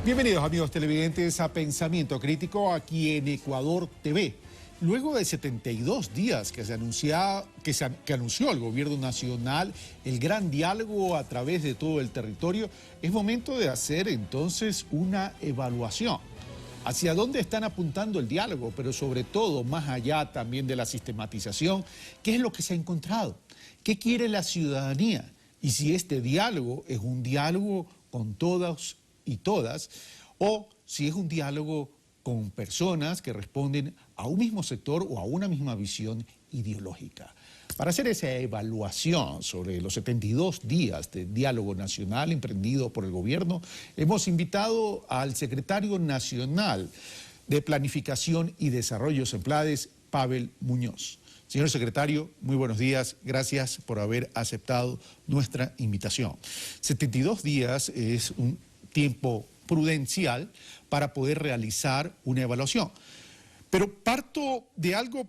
Bienvenidos amigos televidentes a Pensamiento Crítico aquí en Ecuador TV. Luego de 72 días que anunció el gobierno nacional el gran diálogo a través de todo el territorio, es momento de hacer entonces una evaluación. ¿Hacia dónde están apuntando el diálogo? Pero sobre todo, más allá también de la sistematización, ¿qué es lo que se ha encontrado? ¿Qué quiere la ciudadanía? Y si este diálogo es un diálogo con todos y todas, o si es un diálogo con personas que responden a un mismo sector o a una misma visión ideológica. Para hacer esa evaluación sobre los 72 días de diálogo nacional emprendido por el gobierno, hemos invitado al secretario nacional de Planificación y Desarrollo SEMPLADES, Pavel Muñoz. Señor secretario, muy buenos días. Gracias por haber aceptado nuestra invitación. 72 días es un tiempo prudencial para poder realizar una evaluación. Pero parto de algo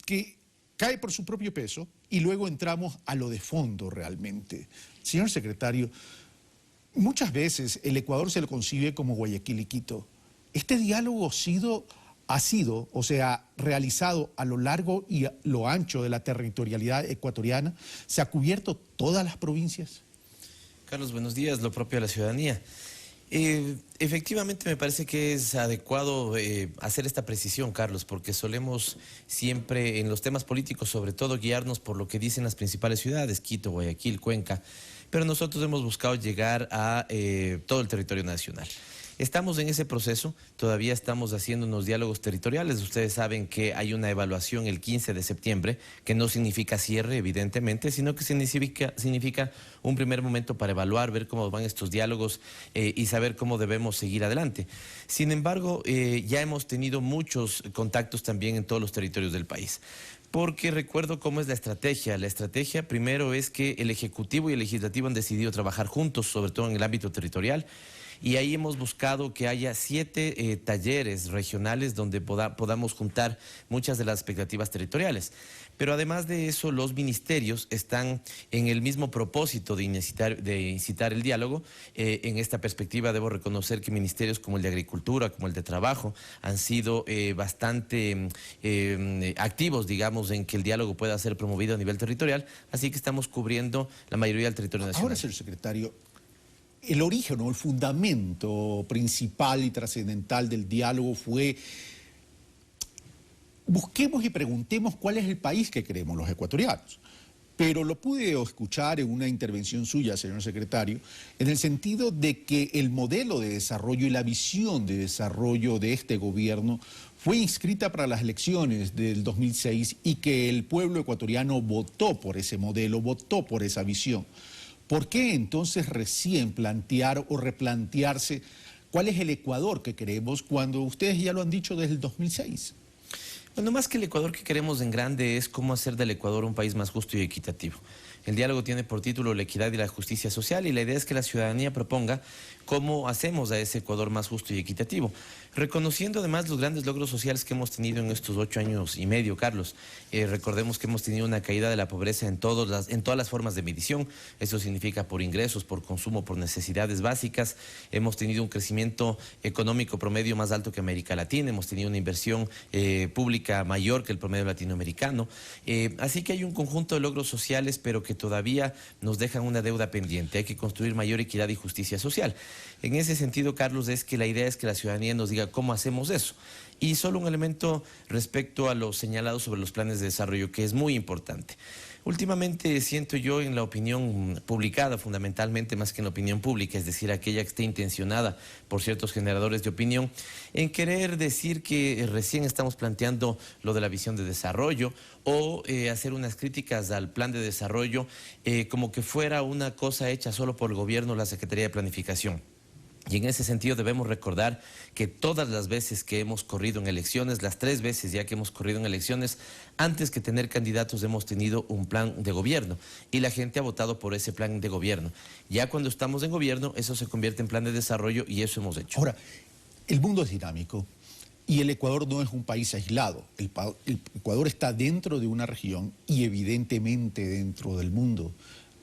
que cae por su propio peso y luego entramos a lo de fondo realmente. Señor secretario, muchas veces el Ecuador se lo concibe como Guayaquil y Quito. ¿Este diálogo ha sido realizado a lo largo y a lo ancho de la territorialidad ecuatoriana? ¿Se ha cubierto todas las provincias? Carlos, buenos días. Lo propio a la ciudadanía. Efectivamente me parece que es adecuado hacer esta precisión, Carlos, porque solemos siempre en los temas políticos sobre todo guiarnos por lo que dicen las principales ciudades, Quito, Guayaquil, Cuenca, pero nosotros hemos buscado llegar a todo el territorio nacional. Estamos en ese proceso, todavía estamos haciendo unos diálogos territoriales. Ustedes saben que hay una evaluación el 15 de septiembre, que no significa cierre, evidentemente, sino que significa un primer momento para evaluar, ver cómo van estos diálogos y saber cómo debemos seguir adelante. Sin embargo, ya hemos tenido muchos contactos también en todos los territorios del país. Porque recuerdo cómo es la estrategia. La estrategia primero es que el Ejecutivo y el Legislativo han decidido trabajar juntos, sobre todo en el ámbito territorial. Y ahí hemos buscado que haya 7 talleres regionales donde podamos juntar muchas de las expectativas territoriales. Pero además de eso, los ministerios están en el mismo propósito de incitar el diálogo. En esta perspectiva debo reconocer que ministerios como el de Agricultura, como el de Trabajo, han sido bastante activos, digamos, en que el diálogo pueda ser promovido a nivel territorial. Así que estamos cubriendo la mayoría del territorio nacional. Ahora, señor secretario, el origen o el fundamento principal y trascendental del diálogo fue: busquemos y preguntemos cuál es el país que queremos los ecuatorianos. Pero lo pude escuchar en una intervención suya, señor secretario, en el sentido de que el modelo de desarrollo y la visión de desarrollo de este gobierno fue inscrita para las elecciones del 2006 y que el pueblo ecuatoriano votó por ese modelo, votó por esa visión. ¿Por qué entonces recién plantear o replantearse cuál es el Ecuador que queremos cuando ustedes ya lo han dicho desde el 2006? Bueno, más que el Ecuador que queremos en grande es cómo hacer del Ecuador un país más justo y equitativo. El diálogo tiene por título la equidad y la justicia social y la idea es que la ciudadanía proponga cómo hacemos a ese Ecuador más justo y equitativo. Reconociendo además los grandes logros sociales que hemos tenido en estos 8 años y medio, Carlos. Recordemos que hemos tenido una caída de la pobreza en todas las formas de medición. Eso significa por ingresos, por consumo, por necesidades básicas. Hemos tenido un crecimiento económico promedio más alto que América Latina. Hemos tenido una inversión pública mayor que el promedio latinoamericano. Así que hay un conjunto de logros sociales, pero que todavía nos dejan una deuda pendiente. Hay que construir mayor equidad y justicia social. En ese sentido, Carlos, es que la idea es que la ciudadanía nos diga cómo hacemos eso. Y solo un elemento respecto a lo señalado sobre los planes de desarrollo, que es muy importante. Últimamente siento yo en la opinión publicada, fundamentalmente más que en la opinión pública, es decir, aquella que esté intencionada por ciertos generadores de opinión, en querer decir que recién estamos planteando lo de la visión de desarrollo o hacer unas críticas al plan de desarrollo como que fuera una cosa hecha solo por el gobierno, la Secretaría de Planificación. Y en ese sentido debemos recordar que todas las veces que hemos corrido en elecciones, las 3 veces ya que hemos corrido en elecciones, antes que tener candidatos hemos tenido un plan de gobierno y la gente ha votado por ese plan de gobierno. Ya cuando estamos en gobierno, eso se convierte en plan de desarrollo y eso hemos hecho. Ahora, el mundo es dinámico y el Ecuador no es un país aislado. El Ecuador está dentro de una región y evidentemente dentro del mundo.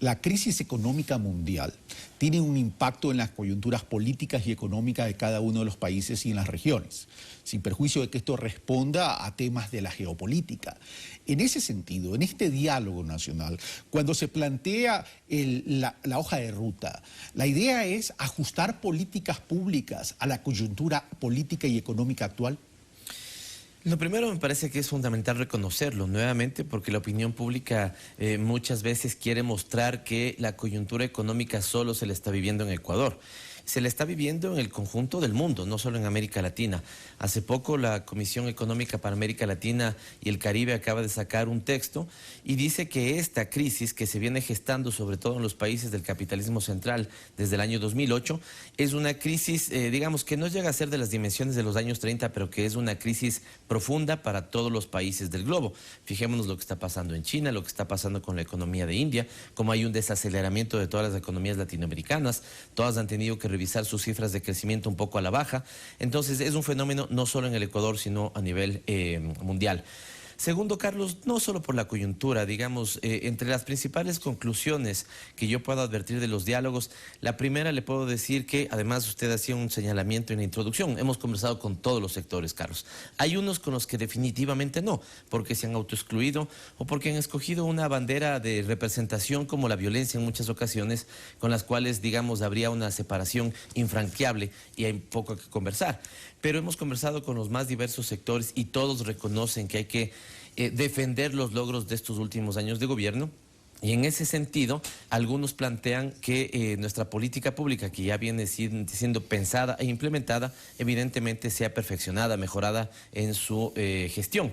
La crisis económica mundial tiene un impacto en las coyunturas políticas y económicas de cada uno de los países y en las regiones, sin perjuicio de que esto responda a temas de la geopolítica. En ese sentido, en este diálogo nacional, cuando se plantea la hoja de ruta, la idea es ajustar políticas públicas a la coyuntura política y económica actual. Lo primero me parece que es fundamental reconocerlo nuevamente porque la opinión pública muchas veces quiere mostrar que la coyuntura económica solo se le está viviendo en Ecuador. Se le está viviendo en el conjunto del mundo, no solo en América Latina. Hace poco la Comisión Económica para América Latina y el Caribe acaba de sacar un texto y dice que esta crisis que se viene gestando sobre todo en los países del capitalismo central desde el año 2008 es una crisis, digamos, que no llega a ser de las dimensiones de los años 30, pero que es una crisis profunda para todos los países del globo. Fijémonos lo que está pasando en China, lo que está pasando con la economía de India, cómo hay un desaceleramiento de todas las economías latinoamericanas, todas han tenido que revisar sus cifras de crecimiento un poco a la baja. Entonces es un fenómeno no solo en el Ecuador, sino a nivel mundial. Segundo, Carlos, no solo por la coyuntura, digamos, entre las principales conclusiones que yo puedo advertir de los diálogos, la primera le puedo decir que, además usted hacía un señalamiento en la introducción, hemos conversado con todos los sectores, Carlos. Hay unos con los que definitivamente no, porque se han autoexcluido o porque han escogido una bandera de representación como la violencia en muchas ocasiones, con las cuales, digamos, habría una separación infranqueable y hay poco que conversar. Pero hemos conversado con los más diversos sectores y todos reconocen que hay que defender los logros de estos últimos años de gobierno. Y en ese sentido, algunos plantean que nuestra política pública, que ya viene siendo pensada e implementada, evidentemente sea perfeccionada, mejorada en su gestión.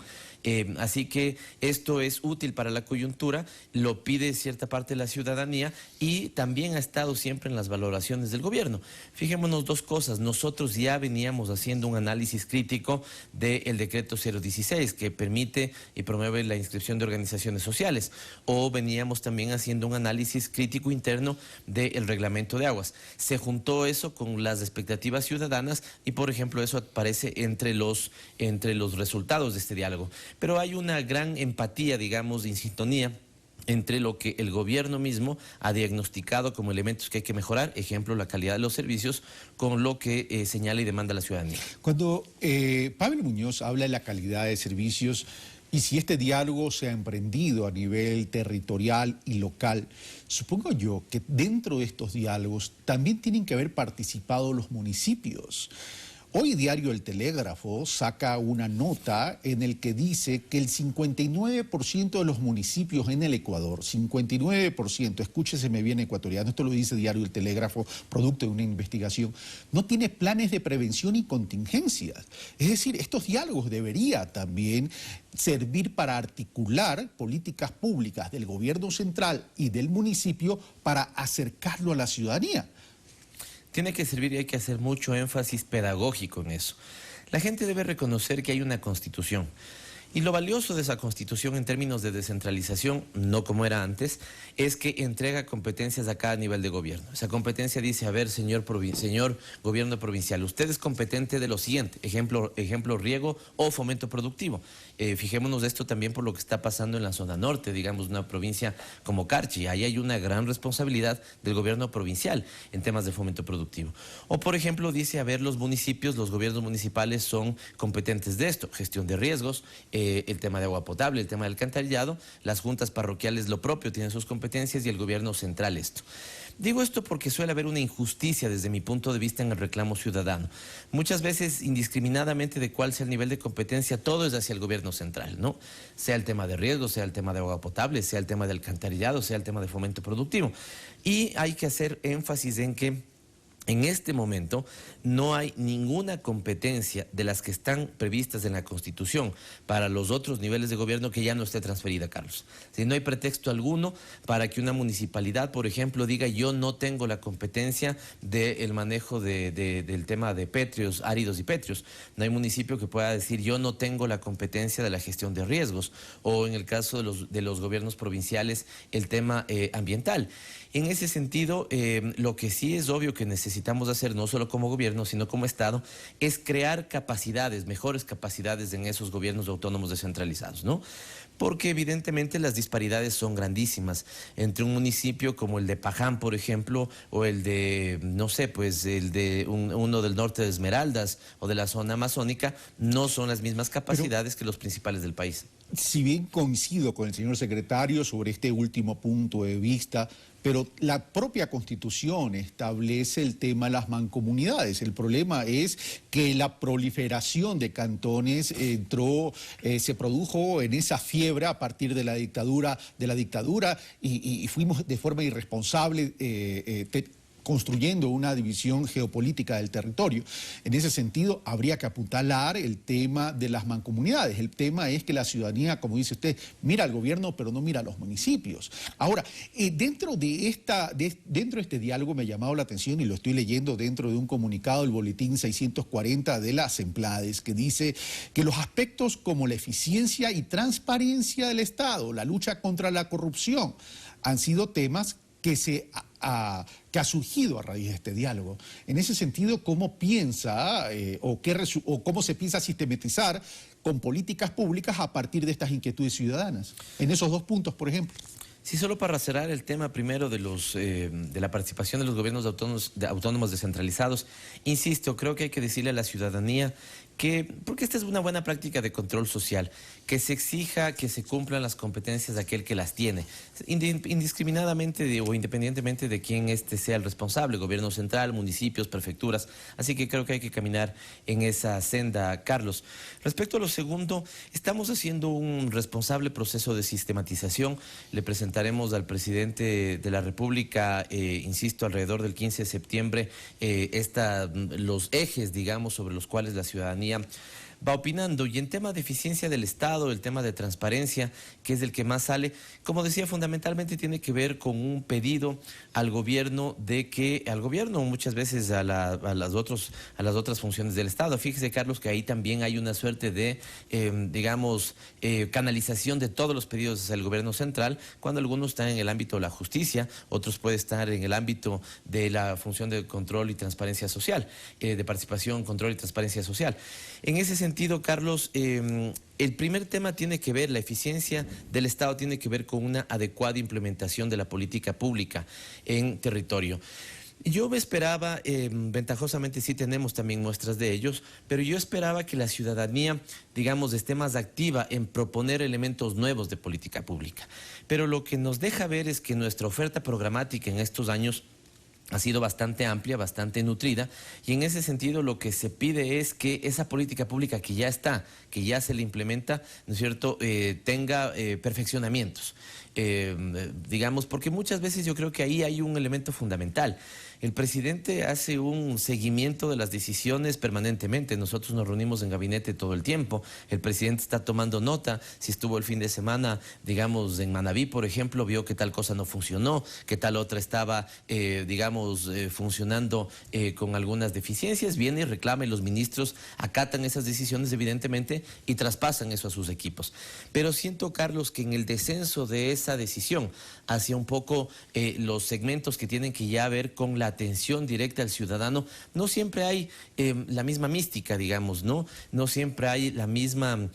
Así que esto es útil para la coyuntura, lo pide cierta parte de la ciudadanía y también ha estado siempre en las valoraciones del gobierno. Fijémonos dos cosas, nosotros ya veníamos haciendo un análisis crítico del decreto 016 que permite y promueve la inscripción de organizaciones sociales, o veníamos también haciendo un análisis crítico interno del reglamento de aguas. Se juntó eso con las expectativas ciudadanas y, por ejemplo, eso aparece entre los resultados de este diálogo. Pero hay una gran empatía, digamos, en sintonía entre lo que el gobierno mismo ha diagnosticado como elementos que hay que mejorar, ejemplo, la calidad de los servicios, con lo que señala y demanda la ciudadanía. Cuando Pavel Muñoz habla de la calidad de servicios y si este diálogo se ha emprendido a nivel territorial y local, supongo yo que dentro de estos diálogos también tienen que haber participado los municipios. Hoy Diario El Telégrafo saca una nota en el que dice que el 59% de los municipios en el Ecuador, 59%, escúchese, me viene ecuatoriano, esto lo dice Diario El Telégrafo, producto de una investigación, no tiene planes de prevención y contingencias. Es decir, estos diálogos deberían también servir para articular políticas públicas del gobierno central y del municipio para acercarlo a la ciudadanía. Tiene que servir y hay que hacer mucho énfasis pedagógico en eso. La gente debe reconocer que hay una constitución. Y lo valioso de esa constitución en términos de descentralización, no como era antes, es que entrega competencias a cada nivel de gobierno. Esa competencia dice, a ver, señor gobierno provincial, usted es competente de lo siguiente, ejemplo riego o fomento productivo. Fijémonos de esto también por lo que está pasando en la zona norte, digamos, una provincia como Carchi. Ahí hay una gran responsabilidad del gobierno provincial en temas de fomento productivo. O, por ejemplo, dice, a ver, los municipios, los gobiernos municipales son competentes de esto, gestión de riesgos, el tema de agua potable, el tema del alcantarillado, las juntas parroquiales lo propio, tienen sus competencias y el gobierno central esto. Digo esto porque suele haber una injusticia desde mi punto de vista en el reclamo ciudadano. Muchas veces, indiscriminadamente de cuál sea el nivel de competencia, todo es hacia el gobierno central, ¿no? Sea el tema de riesgos, sea el tema de agua potable, sea el tema del alcantarillado, sea el tema de fomento productivo. Y hay que hacer énfasis en que en este momento no hay ninguna competencia de las que están previstas en la Constitución para los otros niveles de gobierno que ya no esté transferida, Carlos. Si no hay pretexto alguno para que una municipalidad, por ejemplo, diga yo no tengo la competencia del manejo del tema de pétreos, áridos y pétreos. No hay municipio que pueda decir yo no tengo la competencia de la gestión de riesgos o en el caso de los gobiernos provinciales el tema ambiental. En ese sentido, lo que sí es obvio que necesitamos hacer, no solo como gobierno, sino como Estado, es crear capacidades, mejores capacidades en esos gobiernos autónomos descentralizados, ¿no? porque evidentemente las disparidades son grandísimas entre un municipio como el de Paján, por ejemplo, o el de, no sé, pues el de uno del norte de Esmeraldas o de la zona amazónica, no son las mismas capacidades que los principales del país. Si bien coincido con el señor secretario sobre este último punto de vista, pero la propia Constitución establece el tema de las mancomunidades. El problema es que la proliferación de cantones se produjo en esa fiebre a partir de la dictadura, y fuimos de forma irresponsable construyendo una división geopolítica del territorio. En ese sentido, habría que apuntalar el tema de las mancomunidades. El tema es que la ciudadanía, como dice usted, mira al gobierno, pero no mira a los municipios. Ahora, dentro de este diálogo me ha llamado la atención, y lo estoy leyendo dentro de un comunicado del Boletín 640 de las Emplades, que dice que los aspectos como la eficiencia y transparencia del Estado, la lucha contra la corrupción, han sido temas que ha surgido a raíz de este diálogo. En ese sentido, ¿cómo piensa o cómo se piensa sistematizar con políticas públicas a partir de estas inquietudes ciudadanas? En esos dos puntos, por ejemplo. Sí, solo para cerrar el tema primero de la participación de los gobiernos autónomos descentralizados, insisto, creo que hay que decirle a la ciudadanía porque esta es una buena práctica de control social, que se exija que se cumplan las competencias de aquel que las tiene, indiscriminadamente o independientemente de quién sea el responsable, gobierno central, municipios, prefecturas. Así que creo que hay que caminar en esa senda, Carlos. Respecto a lo segundo, estamos haciendo un responsable proceso de sistematización. Le presentaremos al presidente de la República, insisto, alrededor del 15 de septiembre, los ejes, digamos, sobre los cuales la ciudadanía va opinando. Y en tema de eficiencia del Estado, el tema de transparencia, que es el que más sale, como decía, fundamentalmente tiene que ver con un pedido al gobierno muchas veces a las otras funciones del Estado. Fíjese, Carlos, que ahí también hay una suerte de, canalización de todos los pedidos hacia el gobierno central, cuando algunos están en el ámbito de la justicia, otros pueden estar en el ámbito de la función de control y transparencia social, de participación, control y transparencia social. En ese sentido, Carlos, el primer tema tiene que ver, la eficiencia del Estado tiene que ver con una adecuada implementación de la política pública en territorio. Yo me esperaba, ventajosamente sí tenemos también muestras de ellos, pero yo esperaba que la ciudadanía, digamos, esté más activa en proponer elementos nuevos de política pública. Pero lo que nos deja ver es que nuestra oferta programática en estos años ha sido bastante amplia, bastante nutrida, y en ese sentido lo que se pide es que esa política pública que ya está, que ya se le implementa, ¿no es cierto?, tenga perfeccionamientos. Digamos, porque muchas veces yo creo que ahí hay un elemento fundamental. El presidente hace un seguimiento de las decisiones permanentemente. Nosotros nos reunimos en gabinete todo el tiempo. El presidente está tomando nota. Si estuvo el fin de semana, digamos, en Manabí, por ejemplo, vio que tal cosa no funcionó, que tal otra estaba, funcionando con algunas deficiencias. Viene y reclama, y los ministros acatan esas decisiones, evidentemente, y traspasan eso a sus equipos. Pero siento, Carlos, que en el descenso de esa decisión hacia un poco los segmentos que tienen que ya ver con la atención directa al ciudadano, no siempre hay la misma mística, digamos, ¿no? No siempre hay la misma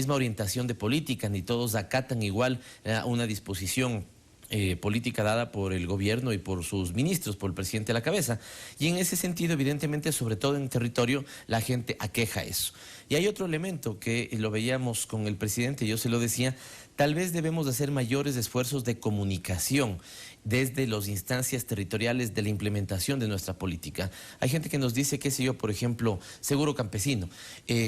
orientación de política, ni todos acatan igual una disposición política dada por el gobierno y por sus ministros, por el presidente a la cabeza. Y en ese sentido, evidentemente, sobre todo en territorio, la gente aqueja eso. Y hay otro elemento que lo veíamos con el presidente, yo se lo decía, tal vez debemos hacer mayores esfuerzos de comunicación desde las instancias territoriales de la implementación de nuestra política. Hay gente que nos dice, qué sé yo, por ejemplo, seguro campesino,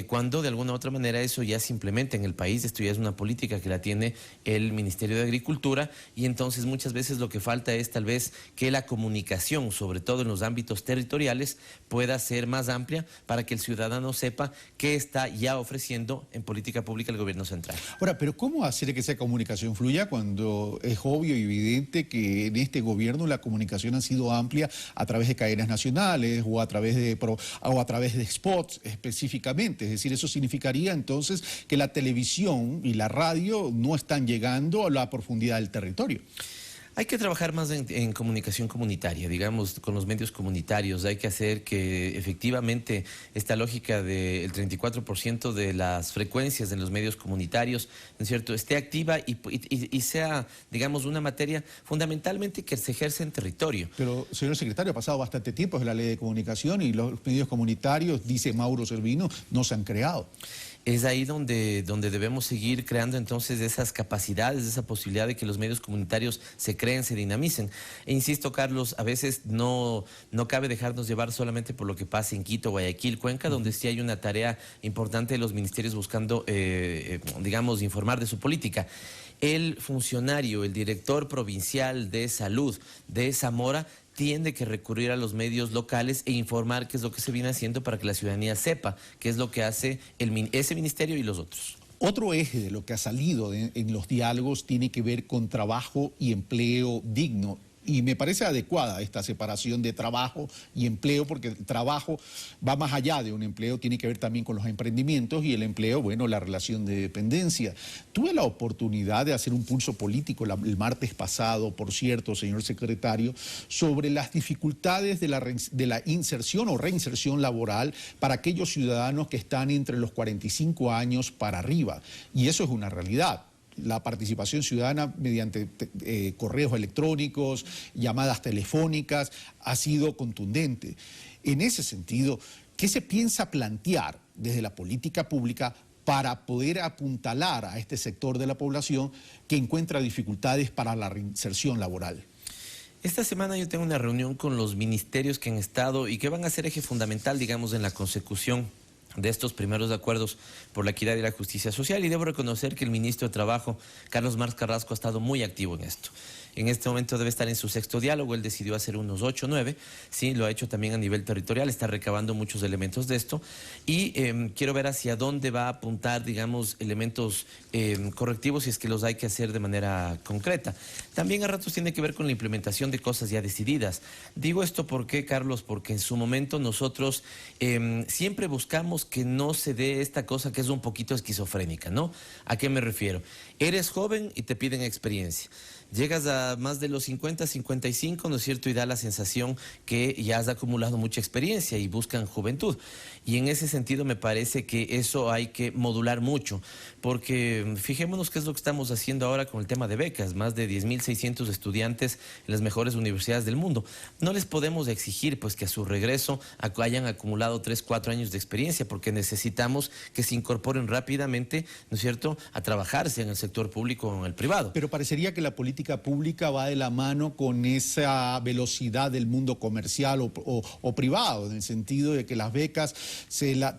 cuando de alguna u otra manera eso ya se implementa en el país. Esto ya es una política que la tiene el Ministerio de Agricultura, y entonces muchas veces lo que falta es tal vez que la comunicación, sobre todo en los ámbitos territoriales, pueda ser más amplia para que el ciudadano sepa qué está ya ofreciendo en política pública el gobierno central. Ahora, pero ¿cómo hacer que esa comunicación fluya cuando es obvio y evidente que en este gobierno la comunicación ha sido amplia a través de cadenas nacionales o a través de spots específicamente? Es decir, eso significaría entonces que la televisión y la radio no están llegando a la profundidad del territorio. Hay que trabajar más en comunicación comunitaria, digamos, con los medios comunitarios. Hay que hacer que efectivamente esta lógica del 34% de las frecuencias en los medios comunitarios, ¿no es cierto?, esté activa y sea, digamos, una materia fundamentalmente que se ejerce en territorio. Pero, señor secretario, ha pasado bastante tiempo desde la ley de comunicación y los medios comunitarios, dice Mauro Servino, no se han creado. Es ahí donde debemos seguir creando entonces esas capacidades, esa posibilidad de que los medios comunitarios se creen, se dinamicen. E insisto, Carlos, a veces no cabe dejarnos llevar solamente por lo que pasa en Quito, Guayaquil, Cuenca, donde sí hay una tarea importante de los ministerios buscando, digamos, informar de su política. El funcionario, el director provincial de salud de Zamora, tiene que recurrir a los medios locales e informar qué es lo que se viene haciendo para que la ciudadanía sepa qué es lo que hace ese ministerio y los otros. Otro eje de lo que ha salido en los diálogos tiene que ver con trabajo y empleo digno. Y me parece adecuada esta separación de trabajo y empleo, porque el trabajo va más allá de un empleo, tiene que ver también con los emprendimientos y el empleo, bueno, la relación de dependencia. Tuve la oportunidad de hacer un pulso político el martes pasado, por cierto, señor secretario, sobre las dificultades de la inserción o reinserción laboral para aquellos ciudadanos que están entre los 45 años para arriba. Y eso es una realidad. La participación ciudadana mediante correos electrónicos, llamadas telefónicas, ha sido contundente. En ese sentido, ¿qué se piensa plantear desde la política pública para poder apuntalar a este sector de la población que encuentra dificultades para la reinserción laboral? Esta semana yo tengo una reunión con los ministerios que han estado y que van a ser eje fundamental, digamos, en la consecución de estos primeros acuerdos por la equidad y la justicia social, y debo reconocer que el ministro de Trabajo, Carlos Marx Carrasco, ha estado muy activo en esto. En este momento debe estar en su 6º diálogo, él decidió hacer unos 8 o 9, sí, lo ha hecho también a nivel territorial, está recabando muchos elementos de esto, y quiero ver hacia dónde va a apuntar, digamos, elementos correctivos si es que los hay que hacer de manera concreta. También a ratos tiene que ver con la implementación de cosas ya decididas. Digo esto ¿por qué, Carlos? Porque en su momento nosotros siempre buscamos que no se dé esta cosa que es un poquito esquizofrénica, ¿no? ¿A qué me refiero? Eres joven y te piden experiencia. Llegas a más de los 50, 55, ¿no es cierto? Y da la sensación que ya has acumulado mucha experiencia y buscan juventud. Y en ese sentido me parece que eso hay que modular mucho, porque fijémonos qué es lo que estamos haciendo ahora con el tema de becas, más de 10.600 estudiantes en las mejores universidades del mundo. No les podemos exigir pues que a su regreso hayan acumulado 3, 4 años de experiencia, porque necesitamos que se incorporen rápidamente, ¿no es cierto?, a trabajar, sea en el sector público o en el privado. Pero parecería que la política pública va de la mano con esa velocidad del mundo comercial o privado, en el sentido de que las becas,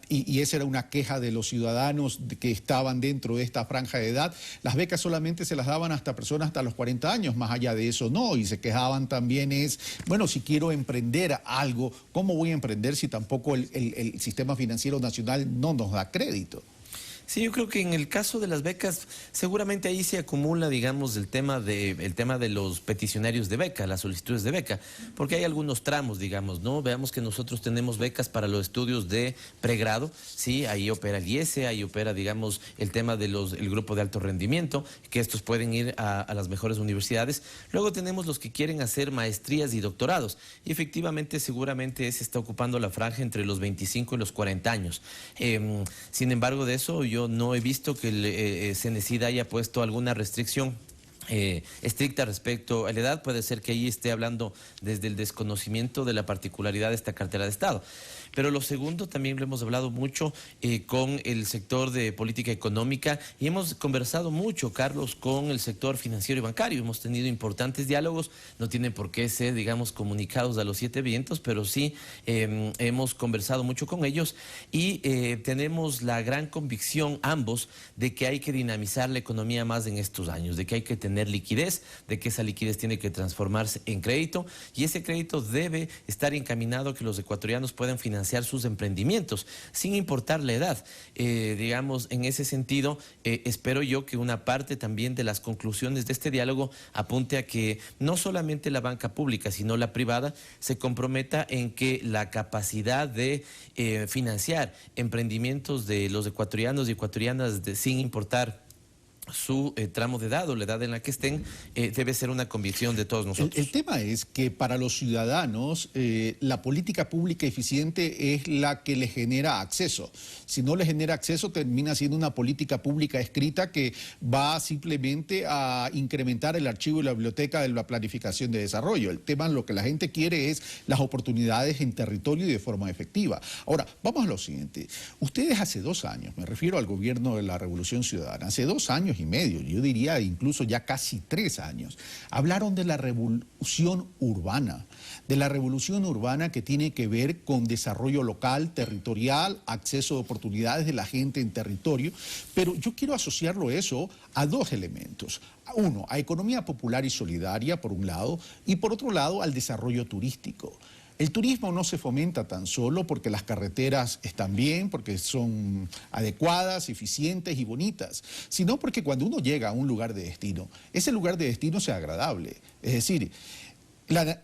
y esa era una queja de los ciudadanos que estaban dentro de esta franja de edad, las becas solamente se las daban hasta personas hasta los 40 años, más allá de eso no, y se quejaban también bueno, si quiero emprender algo, ¿cómo voy a emprender si tampoco el sistema financiero nacional no nos da crédito? Sí, yo creo que en el caso de las becas, seguramente ahí se acumula, digamos, el tema de los peticionarios de beca, las solicitudes de beca, porque hay algunos tramos, digamos, ¿no? Veamos que nosotros tenemos becas para los estudios de pregrado, sí, ahí opera el IESE, ahí opera, digamos, el tema el grupo de alto rendimiento, que estos pueden ir a las mejores universidades. Luego tenemos los que quieren hacer maestrías y doctorados, y efectivamente, seguramente se está ocupando la franja entre los 25 y los 40 años. Sin embargo, de eso yo no he visto que el CNCID haya puesto alguna restricción estricta respecto a la edad. Puede ser que ahí esté hablando desde el desconocimiento de la particularidad de esta cartera de Estado. Pero lo segundo, también lo hemos hablado mucho con el sector de política económica y hemos conversado mucho, Carlos, con el sector financiero y bancario. Hemos tenido importantes diálogos, no tienen por qué ser, digamos, comunicados a los 7 vientos, pero sí hemos conversado mucho con ellos y tenemos la gran convicción ambos de que hay que dinamizar la economía más en estos años, de que hay que tener liquidez, de que esa liquidez tiene que transformarse en crédito y ese crédito debe estar encaminado a que los ecuatorianos puedan financiar sus emprendimientos, sin importar la edad. Digamos, en ese sentido, espero yo que una parte también de las conclusiones de este diálogo apunte a que no solamente la banca pública, sino la privada, se comprometa en que la capacidad de financiar emprendimientos de los ecuatorianos y ecuatorianas sin importar su tramo de edad o la edad en la que estén, debe ser una convicción de todos nosotros. El tema es que para los ciudadanos la política pública eficiente es la que les genera acceso. Si no les genera acceso, termina siendo una política pública escrita que va simplemente a incrementar el archivo y la biblioteca de la planificación de desarrollo. El tema, lo que la gente quiere es las oportunidades en territorio y de forma efectiva. Ahora, vamos a lo siguiente. Ustedes hace 2 años, me refiero al gobierno de la Revolución Ciudadana, hace 2 años y medio, yo diría incluso ya casi 3 años, hablaron de la revolución urbana, que tiene que ver con desarrollo local, territorial, acceso de oportunidades de la gente en territorio, pero yo quiero asociarlo eso a 2 elementos. Uno, a economía popular y solidaria, por un lado, y por otro lado, al desarrollo turístico. El turismo no se fomenta tan solo porque las carreteras están bien, porque son adecuadas, eficientes y bonitas, sino porque cuando uno llega a un lugar de destino, ese lugar de destino sea agradable. Es decir,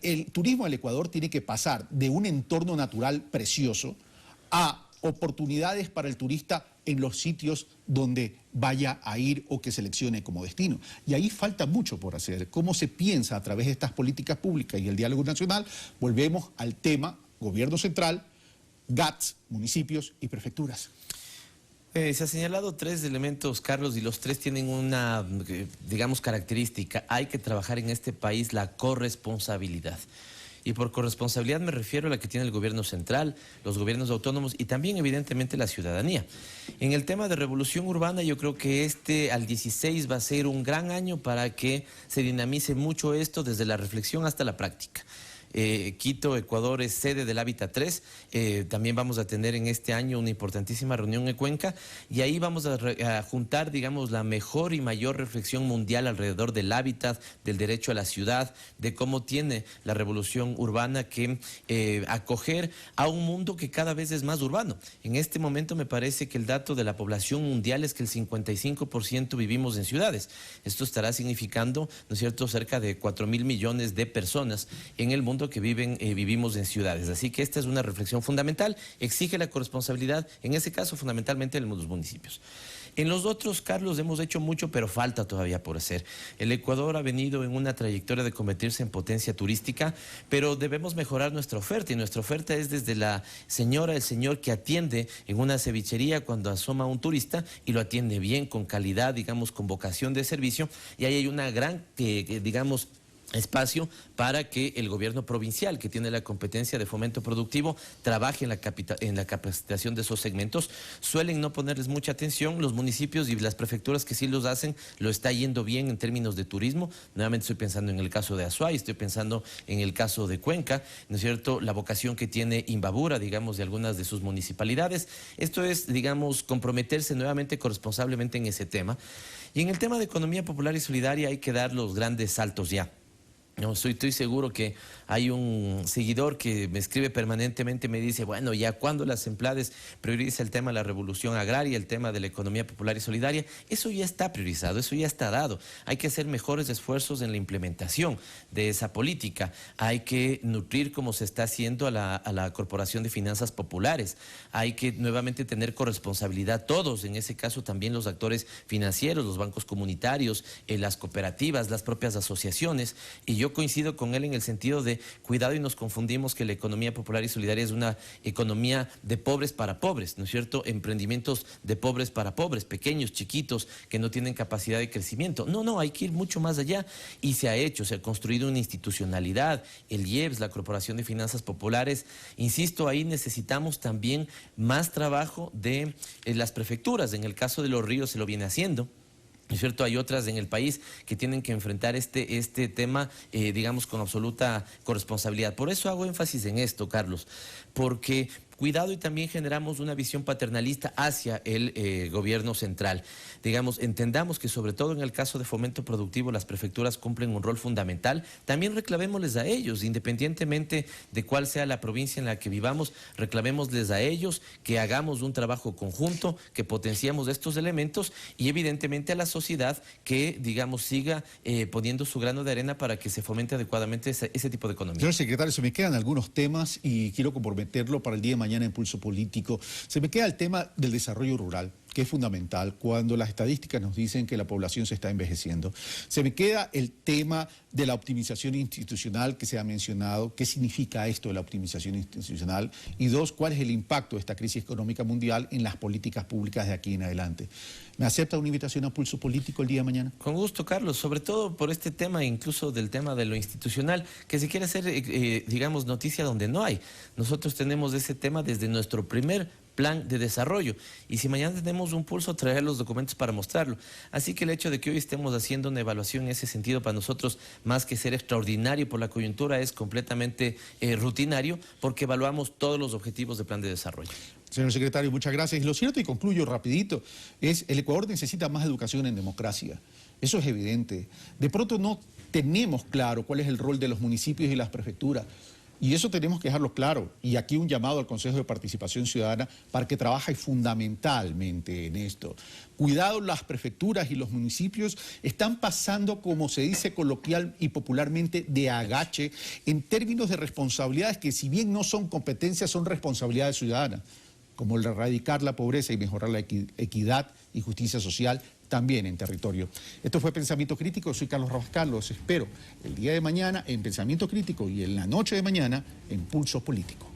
el turismo del Ecuador tiene que pasar de un entorno natural precioso a oportunidades para el turista en los sitios donde vaya a ir o que seleccione como destino. Y ahí falta mucho por hacer. ¿Cómo se piensa a través de estas políticas públicas y el diálogo nacional? Volvemos al tema gobierno central, GATS, municipios y prefecturas. Se ha señalado 3 elementos, Carlos, y los 3 tienen una, digamos, característica. Hay que trabajar en este país la corresponsabilidad. Y por corresponsabilidad me refiero a la que tiene el gobierno central, los gobiernos autónomos y también evidentemente la ciudadanía. En el tema de revolución urbana yo creo que al 16 va a ser un gran año para que se dinamice mucho esto desde la reflexión hasta la práctica. Quito, Ecuador, es sede del Hábitat 3. También vamos a tener en este año una importantísima reunión en Cuenca y ahí vamos a juntar, digamos, la mejor y mayor reflexión mundial alrededor del hábitat, del derecho a la ciudad, de cómo tiene la revolución urbana que acoger a un mundo que cada vez es más urbano. En este momento me parece que el dato de la población mundial es que el 55% vivimos en ciudades. Esto estará significando, ¿no es cierto?, cerca de 4.000 millones de personas en el mundo que vivimos en ciudades. Así que esta es una reflexión fundamental, exige la corresponsabilidad, en ese caso fundamentalmente en los municipios. En los otros, Carlos, hemos hecho mucho, pero falta todavía por hacer. El Ecuador ha venido en una trayectoria de convertirse en potencia turística, pero debemos mejorar nuestra oferta, y nuestra oferta es desde la señora, el señor que atiende en una cevichería cuando asoma un turista y lo atiende bien, con calidad, digamos, con vocación de servicio, y ahí hay una gran, digamos, espacio para que el gobierno provincial, que tiene la competencia de fomento productivo, trabaje en la capacitación de esos segmentos. Suelen no ponerles mucha atención. Los municipios y las prefecturas que sí los hacen, lo está yendo bien en términos de turismo. Nuevamente estoy pensando en el caso de Azuay, estoy pensando en el caso de Cuenca, ¿no es cierto?, la vocación que tiene Imbabura, digamos, de algunas de sus municipalidades. Esto es, digamos, comprometerse nuevamente corresponsablemente en ese tema. Y en el tema de economía popular y solidaria hay que dar los grandes saltos ya. No, estoy seguro que hay un seguidor que me escribe permanentemente, me dice, bueno, ya cuando las Semplades prioriza el tema de la revolución agraria, el tema de la economía popular y solidaria, eso ya está priorizado, eso ya está dado. Hay que hacer mejores esfuerzos en la implementación de esa política. Hay que nutrir, como se está haciendo, a la Corporación de Finanzas Populares. Hay que nuevamente tener corresponsabilidad todos, en ese caso también los actores financieros, los bancos comunitarios, las cooperativas, las propias asociaciones. Y yo coincido con él en el sentido de cuidado y nos confundimos que la economía popular y solidaria es una economía de pobres para pobres, ¿no es cierto? Emprendimientos de pobres para pobres, pequeños, chiquitos, que no tienen capacidad de crecimiento. No, hay que ir mucho más allá y se ha hecho, se ha construido una institucionalidad, el IEPS, la Corporación de Finanzas Populares. Insisto, ahí necesitamos también más trabajo de las prefecturas. En el caso de Los Ríos se lo viene haciendo. ¿Es cierto? Hay otras en el país que tienen que enfrentar este tema, digamos, con absoluta corresponsabilidad. Por eso hago énfasis en esto, Carlos, porque cuidado y también generamos una visión paternalista hacia el gobierno central. Digamos, entendamos que sobre todo en el caso de fomento productivo las prefecturas cumplen un rol fundamental. También reclamémosles a ellos, independientemente de cuál sea la provincia en la que vivamos, reclamémosles a ellos que hagamos un trabajo conjunto, que potenciemos estos elementos y evidentemente a la sociedad que, digamos, siga poniendo su grano de arena para que se fomente adecuadamente ese tipo de economía. Señor secretario, se me quedan algunos temas y quiero comprometerlo para el día de mañana en Pulso Político. Se me queda el tema del desarrollo rural. que es fundamental cuando las estadísticas nos dicen que la población se está envejeciendo. Se me queda el tema de la optimización institucional que se ha mencionado. ¿Qué significa esto de la optimización institucional? Y dos, ¿cuál es el impacto de esta crisis económica mundial en las políticas públicas de aquí en adelante? ¿Me acepta una invitación a Pulso Político el día de mañana? Con gusto, Carlos, sobre todo por este tema, incluso del tema de lo institucional, que se quiere hacer, digamos, noticia donde no hay. Nosotros tenemos ese tema desde nuestro primer plan de desarrollo, y si mañana tenemos un pulso, traer los documentos para mostrarlo. Así que el hecho de que hoy estemos haciendo una evaluación en ese sentido, para nosotros, más que ser extraordinario por la coyuntura, es completamente rutinario, porque evaluamos todos los objetivos del plan de desarrollo. Señor secretario, muchas gracias. Y lo cierto, y concluyo rapidito, es el Ecuador necesita más educación en democracia. Eso es evidente. De pronto no tenemos claro cuál es el rol de los municipios y las prefecturas. Y eso tenemos que dejarlo claro. Y aquí un llamado al Consejo de Participación Ciudadana para que trabaje fundamentalmente en esto. Cuidado, las prefecturas y los municipios están pasando, como se dice coloquial y popularmente, de agache en términos de responsabilidades que, si bien no son competencias, son responsabilidades ciudadanas, como el erradicar la pobreza y mejorar la equidad y justicia social también en territorio. Esto fue Pensamiento Crítico, soy Carlos Rabascal, los espero el día de mañana en Pensamiento Crítico y en la noche de mañana en Pulso Político.